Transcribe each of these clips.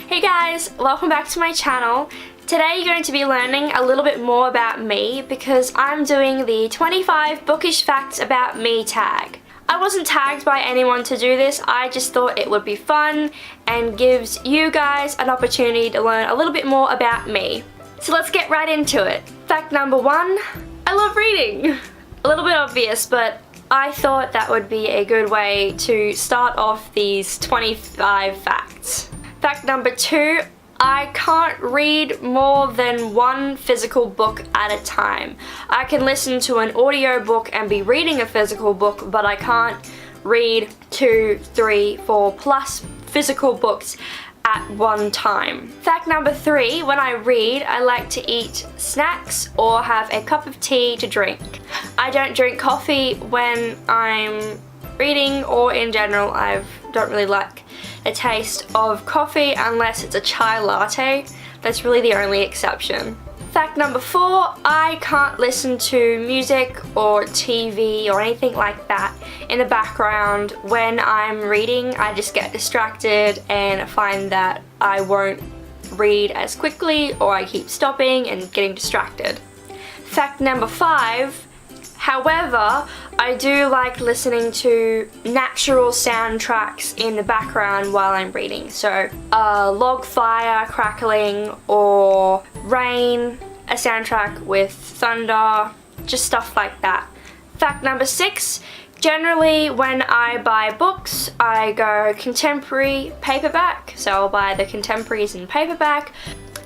Hey guys, welcome back to my channel. Today you're going to be learning a little bit more about me because I'm doing the 25 bookish facts about me tag. I wasn't tagged by anyone to do this, I just thought it would be fun and gives you guys an opportunity to learn a little bit more about me. So let's get right into it. Fact number 1, I love reading. A little bit obvious, but I thought that would be a good way to start off these 25 facts. Fact number 2, I can't read more than one physical book at a time. I can listen to an audio book and be reading a physical book, but I can't read 2, 3, 4 plus physical books at one time. Fact number 3, when I read, I like to eat snacks or have a cup of tea to drink. I don't drink coffee when I'm reading, or in general I don't really like the taste of coffee unless it's a chai latte. That's really the only exception. Fact number 4, I can't listen to music or TV or anything like that in the background when I'm reading. I just get distracted and find that I won't read as quickly, or I keep stopping and getting distracted. Fact number 5, however, I do like listening to natural soundtracks in the background while I'm reading. So log fire crackling or rain, a soundtrack with thunder, just stuff like that. Fact number 6, generally when I buy books, I go contemporary paperback. So I'll buy the contemporaries in paperback,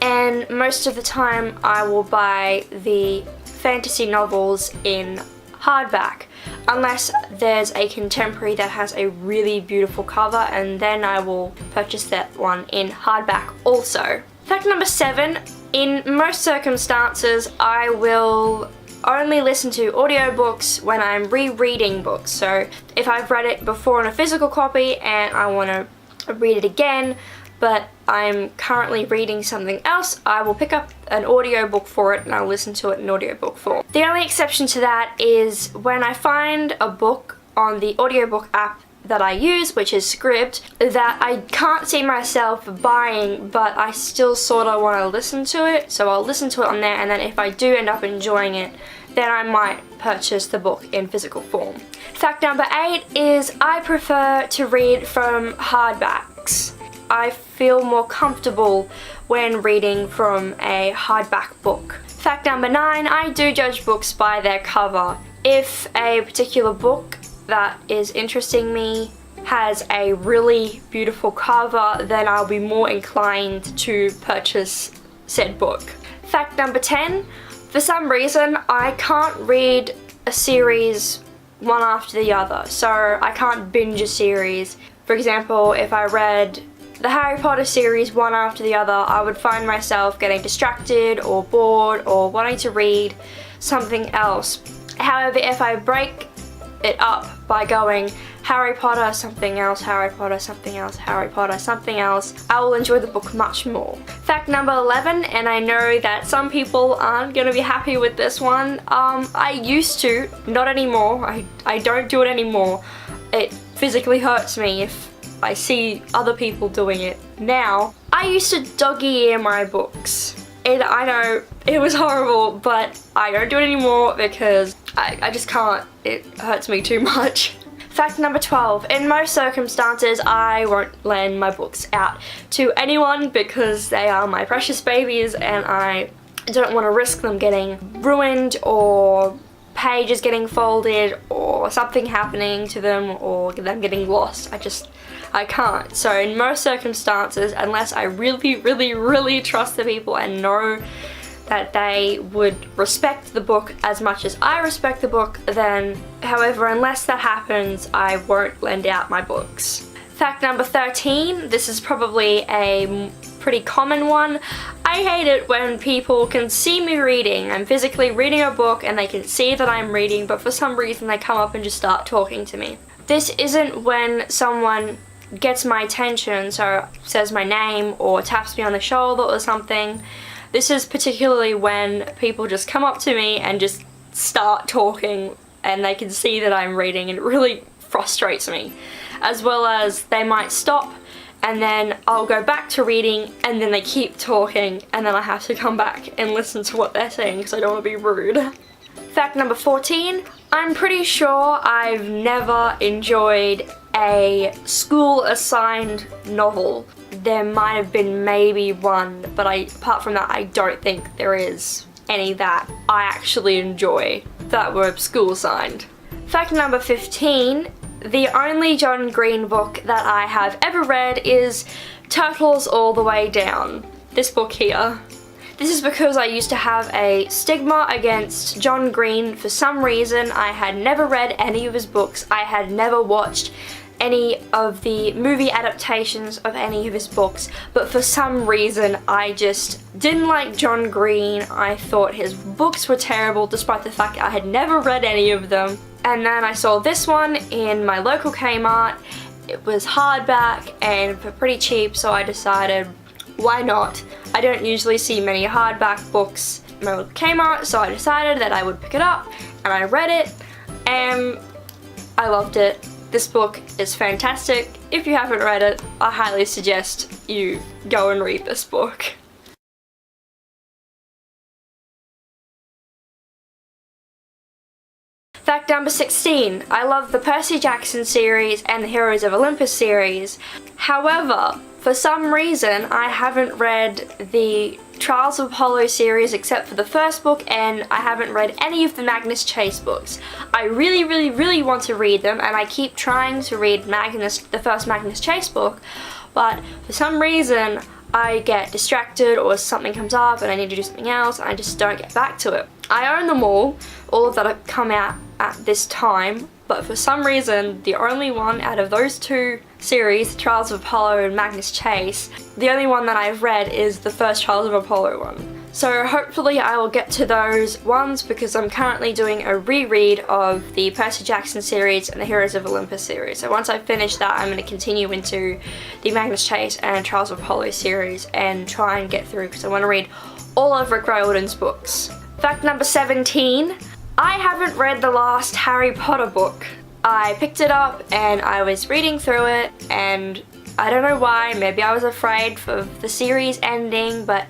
and most of the time I will buy the fantasy novels in hardback, unless there's a contemporary that has a really beautiful cover, and then I will purchase that one in hardback also. Fact number 7, in most circumstances I will only listen to audiobooks when I'm rereading books. So if I've read it before in a physical copy and I want to read it again, but I'm currently reading something else, I will pick up an audiobook for it and I'll listen to it in audiobook form. The only exception to that is when I find a book on the audiobook app that I use, which is Scribd, that I can't see myself buying, but I still sort of want to listen to it, so I'll listen to it on there, and then if I do end up enjoying it, then I might purchase the book in physical form. Fact number 8 is I prefer to read from hardbacks. I feel more comfortable when reading from a hardback book. Fact number 9, I do judge books by their cover. If a particular book that is interesting me has a really beautiful cover, then I'll be more inclined to purchase said book. Fact number 10, for some reason I can't read a series one after the other. So I can't binge a series. For example, if I read the Harry Potter series one after the other, I would find myself getting distracted or bored or wanting to read something else. However, if I break it up by going Harry Potter, something else, Harry Potter, something else, Harry Potter, something else, I will enjoy the book much more. Fact number 11, and I know that some people aren't going to be happy with this one. I used to, not anymore. I don't do it anymore. It physically hurts me if I see other people doing it now. I used to doggy ear my books. And I know it was horrible, but I don't do it anymore because I just can't. It hurts me too much. Fact number 12, in most circumstances I won't lend my books out to anyone because they are my precious babies and I don't want to risk them getting ruined or pages getting folded or something happening to them or them getting lost. I can't. So in most circumstances, unless I really trust the people and know that they would respect the book as much as I respect the book, then, however, unless that happens, I won't lend out my books. Fact number 13, this is probably a pretty common one. I hate it when people can see me reading. I'm physically reading a book and they can see that I'm reading, but for some reason they come up and just start talking to me. This isn't when someone gets my attention, so says my name or taps me on the shoulder or something. This is particularly when people just come up to me and just start talking and they can see that I'm reading, and it really frustrates me. As well as they might stop and then I'll go back to reading, and then they keep talking, and then I have to come back and listen to what they're saying because I don't want to be rude. Fact number 14, I'm pretty sure I've never enjoyed a school-assigned novel. There might have been maybe one, but apart from that, I don't think there is any that I actually enjoy that were school-assigned. Fact number 15, the only John Green book that I have ever read is Turtles All the Way Down. This book here. This is because I used to have a stigma against John Green. For some reason, I had never read any of his books. I had never watched any of the movie adaptations of any of his books, but for some reason I just didn't like John Green. I thought his books were terrible despite the fact I had never read any of them. And then I saw this one in my local Kmart. It was hardback and for pretty cheap, so I decided, why not? I don't usually see many hardback books in my local Kmart, so I decided that I would pick it up, and I read it and I loved it. This book is fantastic. If you haven't read it, I highly suggest you go and read this book. Fact number 16, I love the Percy Jackson series and the Heroes of Olympus series. However, for some reason, I haven't read the Trials of Apollo series except for the first book, and I haven't read any of the Magnus Chase books. I really want to read them, and I keep trying to read the first Magnus Chase book, but for some reason I get distracted or something comes up and I need to do something else and I just don't get back to it. I own them all of that have come out at this time, but for some reason the only one out of those two series, Trials of Apollo and Magnus Chase, the only one that I've read is the first Trials of Apollo one. So hopefully I will get to those ones because I'm currently doing a reread of the Percy Jackson series and the Heroes of Olympus series. So once I finish that, I'm going to continue into the Magnus Chase and Trials of Apollo series and try and get through because I want to read all of Rick Riordan's books. Fact number 17, I haven't read the last Harry Potter book. I picked it up and I was reading through it, and I don't know why, maybe I was afraid of the series ending, but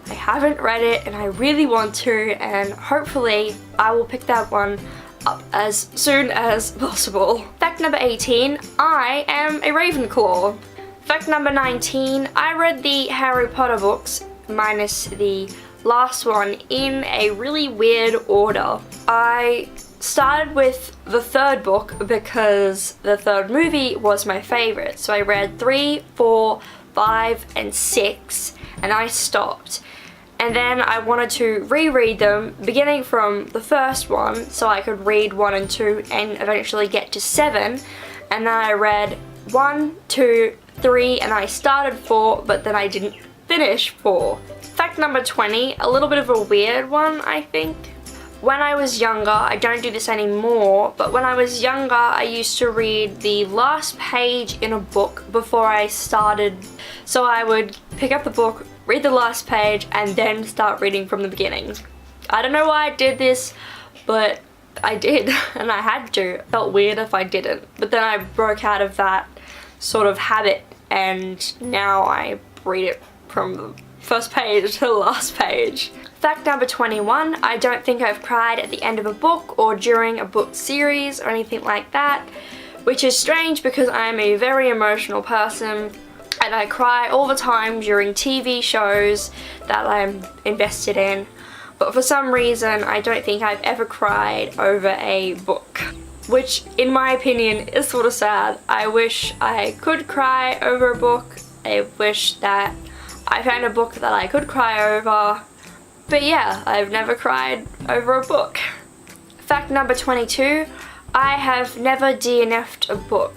I haven't read it and I really want to, and hopefully I will pick that one up as soon as possible. Fact number 18, I am a Ravenclaw. Fact number 19, I read the Harry Potter books minus the last one in a really weird order. I started with the third book because the third movie was my favorite. So I read 3, 4, 5, and 6, and I stopped. And then I wanted to reread them beginning from the first one so I could read 1 and 2 and eventually get to 7. And then I read 1, 2, 3, and I started 4, but then I didn't finish 4. Fact number 20, a little bit of a weird one, I think. When I was younger, I don't do this anymore, but when I was younger, I used to read the last page in a book before I started. So I would pick up the book, read the last page, and then start reading from the beginning. I don't know why I did this, but I did, and I had to. It felt weird if I didn't. But then I broke out of that sort of habit, and now I read it from the first page to the last page. Fact number 21, I don't think I've cried at the end of a book or during a book series or anything like that, which is strange because I'm a very emotional person and I cry all the time during TV shows that I'm invested in, but for some reason I don't think I've ever cried over a book, which in my opinion is sort of sad. I wish I could cry over a book. I wish that I found a book that I could cry over. But yeah, I've never cried over a book. Fact number 22, I have never DNF'd a book.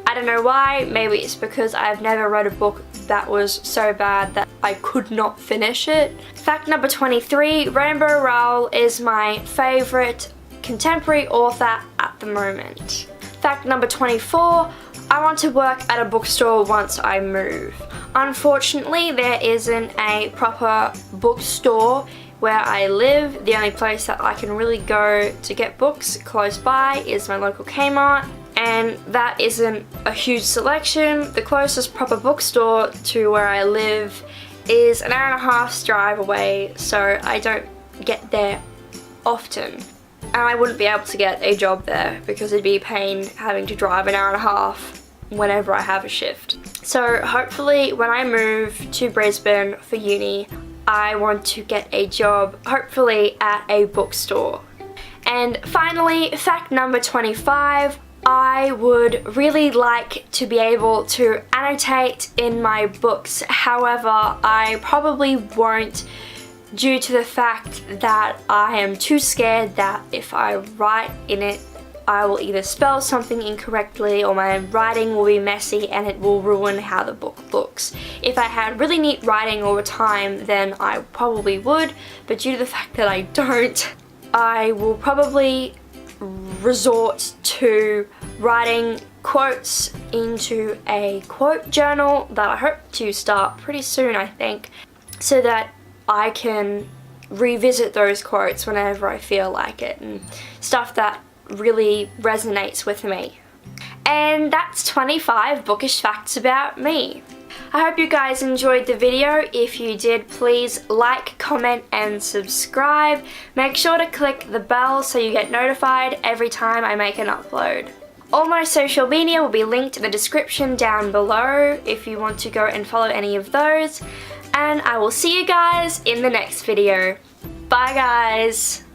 I don't know why, maybe it's because I've never read a book that was so bad that I could not finish it. Fact number 23, Rainbow Rowell is my favourite contemporary author at the moment. Fact number 24, I want to work at a bookstore once I move. Unfortunately, there isn't a proper bookstore where I live. The only place that I can really go to get books close by is my local Kmart, and that isn't a huge selection. The closest proper bookstore to where I live is an hour and a half's drive away, so I don't get there often. And I wouldn't be able to get a job there because it'd be a pain having to drive an hour and a half whenever I have a shift. So hopefully when I move to Brisbane for uni, I want to get a job, hopefully at a bookstore. And finally, fact number 25, I would really like to be able to annotate in my books. However, I probably won't, due to the fact that I am too scared that if I write in it, I will either spell something incorrectly or my writing will be messy and it will ruin how the book looks. If I had really neat writing all the time, then I probably would, but due to the fact that I don't, I will probably resort to writing quotes into a quote journal that I hope to start pretty soon, I think, so that I can revisit those quotes whenever I feel like it and stuff that really resonates with me. And that's 25 bookish facts about me. I hope you guys enjoyed the video. If you did, please like, comment and subscribe. Make sure to click the bell so you get notified every time I make an upload. All my social media will be linked in the description down below if you want to go and follow any of those. And I will see you guys in the next video. Bye guys!